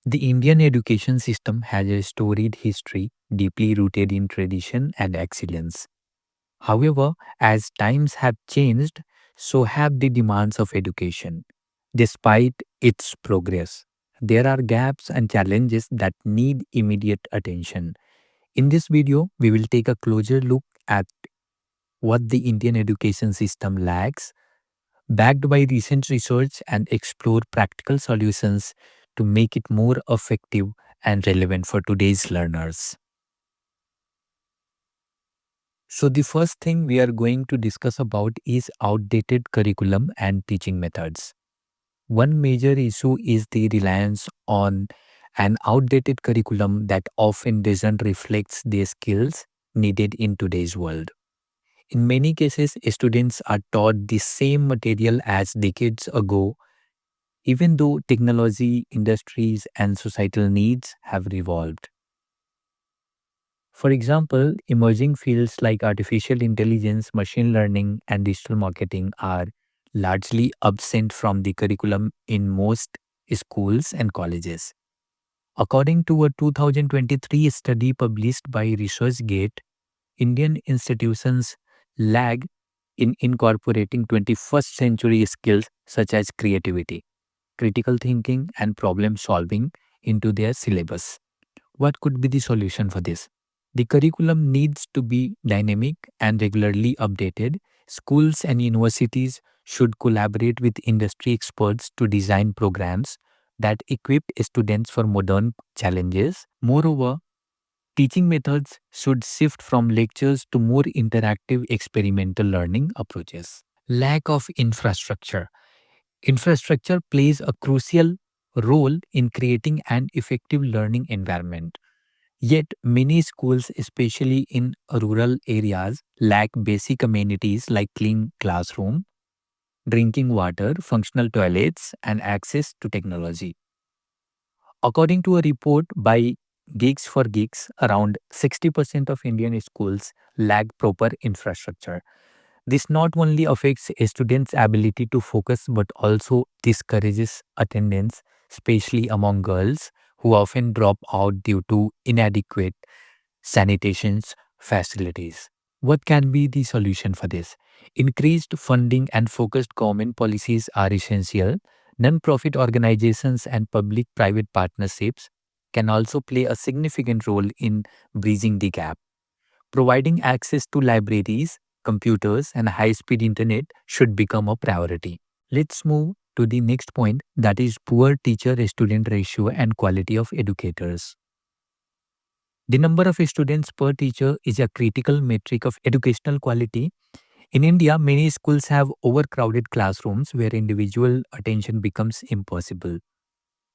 The Indian education system has a storied history deeply rooted in tradition and excellence. However, as times have changed, so have the demands of education. Despite its progress, there are gaps and challenges that need immediate attention. In this video, we will take a closer look at what the Indian education system lacks, backed by recent research, and explore practical solutions to make it more effective and relevant for today's learners. So the first thing we are going to discuss about is outdated curriculum and teaching methods. One major issue is the reliance on an outdated curriculum that often doesn't reflect the skills needed in today's world. In many cases, students are taught the same material as decades ago, even though technology, industries, and societal needs have evolved. For example, emerging fields like artificial intelligence, machine learning, and digital marketing are largely absent from the curriculum in most schools and colleges. According to a 2023 study published by ResearchGate, Indian institutions lag in incorporating 21st century skills such as creativity, critical thinking, and problem solving into their syllabus. What could be the solution for this? The curriculum needs to be dynamic and regularly updated. Schools and universities should collaborate with industry experts to design programs that equip students for modern challenges. Moreover, teaching methods should shift from lectures to more interactive experimental learning approaches. Lack of infrastructure. Infrastructure plays a crucial role in creating an effective learning environment. Yet, many schools, especially in rural areas, lack basic amenities like clean classroom, drinking water, functional toilets, and access to technology. According to a report by Gigs for Geeks, around 60% of Indian schools lack proper infrastructure. This not only affects a student's ability to focus but also discourages attendance, especially among girls who often drop out due to inadequate sanitations facilities. What can be the solution for this? Increased funding and focused government policies are essential. Non-profit organizations and public-private partnerships can also play a significant role in bridging the gap. Providing access to libraries, computers, and high-speed internet should become a priority. Let's move to the next point, that is poor teacher-student ratio and quality of educators. The number of students per teacher is a critical metric of educational quality. In India, many schools have overcrowded classrooms where individual attention becomes impossible.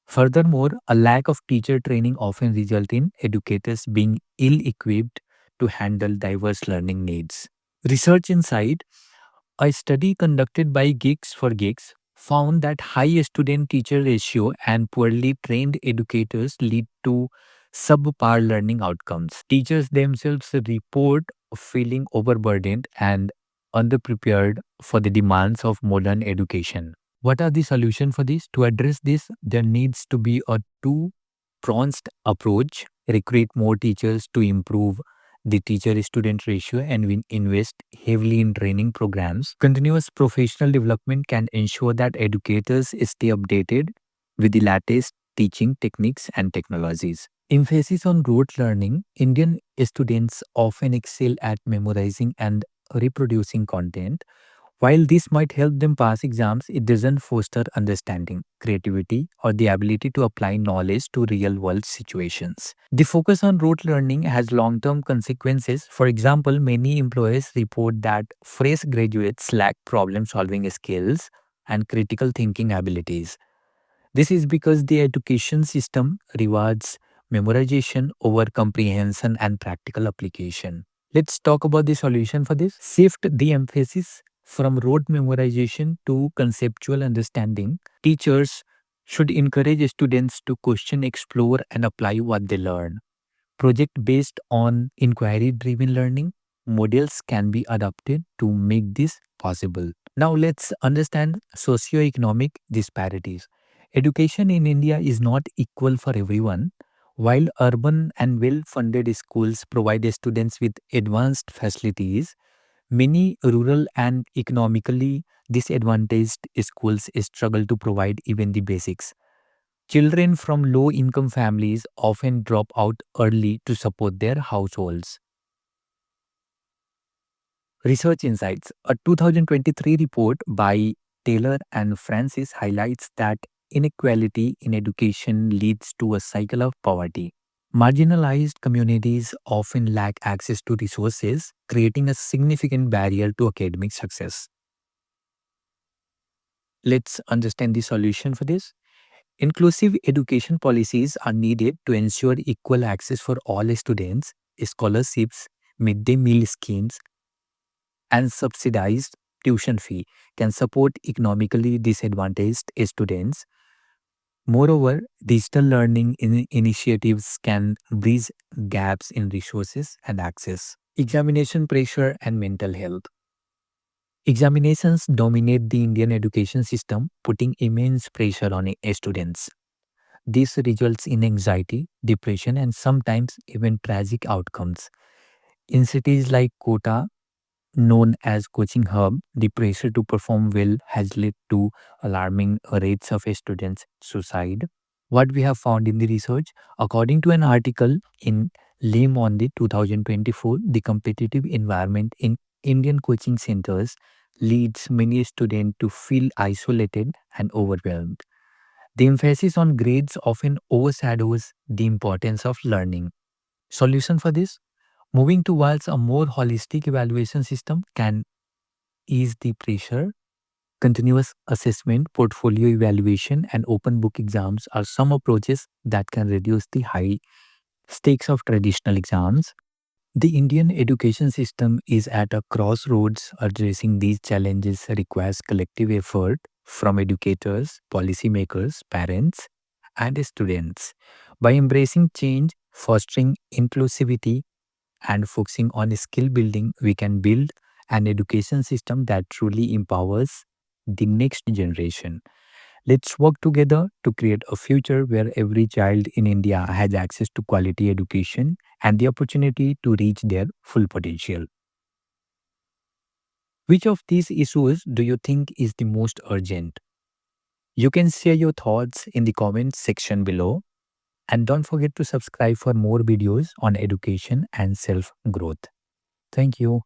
Furthermore, a lack of teacher training often results in educators being ill-equipped to handle diverse learning needs. Research Insight, a study conducted by Geeks for Geeks, found that high student-teacher ratio and poorly trained educators lead to subpar learning outcomes. Teachers themselves report feeling overburdened and underprepared for the demands of modern education. What are the solutions for this? To address this, there needs to be a two-pronged approach. Recruit more teachers to improve the teacher-student ratio, and we invest heavily in training programs. Continuous professional development can ensure that educators stay updated with the latest teaching techniques and technologies. Emphasis on rote learning. Indian students often excel at memorizing and reproducing content. While this might help them pass exams, it doesn't foster understanding, creativity, or the ability to apply knowledge to real world situations. The focus on rote learning has long term consequences. For example, many employers report that fresh graduates lack problem solving skills and critical thinking abilities. This is because the education system rewards memorization over comprehension and practical application. Let's talk about the solution for this. Shift the emphasis from rote memorization to conceptual understanding. Teachers should encourage students to question, explore, and apply what they learn. Project based on inquiry driven learning models can be adapted to make this possible. Now let's understand socio-economic disparities. Education in India is not equal for everyone. While urban and well funded schools provide students with advanced facilities, many rural and economically disadvantaged schools struggle to provide even the basics. Children from low income families often drop out early to support their households. Research Insights. A 2023 report by Taylor and Francis highlights that inequality in education leads to a cycle of poverty. Marginalized communities often lack access to resources, creating a significant barrier to academic success. Let's understand the solution for this. Inclusive education policies are needed to ensure equal access for all students. Scholarships, midday meal schemes, and subsidized tuition fee can support economically disadvantaged students. Moreover, digital learning initiatives can bridge gaps in resources and access. Examination pressure and mental health. Examinations dominate the Indian education system, putting immense pressure on students. This results in anxiety, depression, and sometimes even tragic outcomes. In cities like Kota, known as coaching hub, the pressure to perform well has led to alarming rates of students' suicide. What we have found in the research, according to an article in Le Monde 2024, the competitive environment in Indian coaching centers leads many students to feel isolated and overwhelmed. The emphasis on grades often overshadows the importance of learning. Solution for this? Moving towards a more holistic evaluation system can ease the pressure. Continuous assessment, portfolio evaluation, and open book exams are some approaches that can reduce the high stakes of traditional exams. The Indian education system is at a crossroads. Addressing these challenges requires collective effort from educators, policymakers, parents, and students. By embracing change, fostering inclusivity, and focusing on skill building, we can build an education system that truly empowers the next generation. Let's work together to create a future where every child in India has access to quality education and the opportunity to reach their full potential. Which of these issues do you think is the most urgent? You can share your thoughts in the comments section below, and don't forget to subscribe for more videos on education and self growth. Thank you.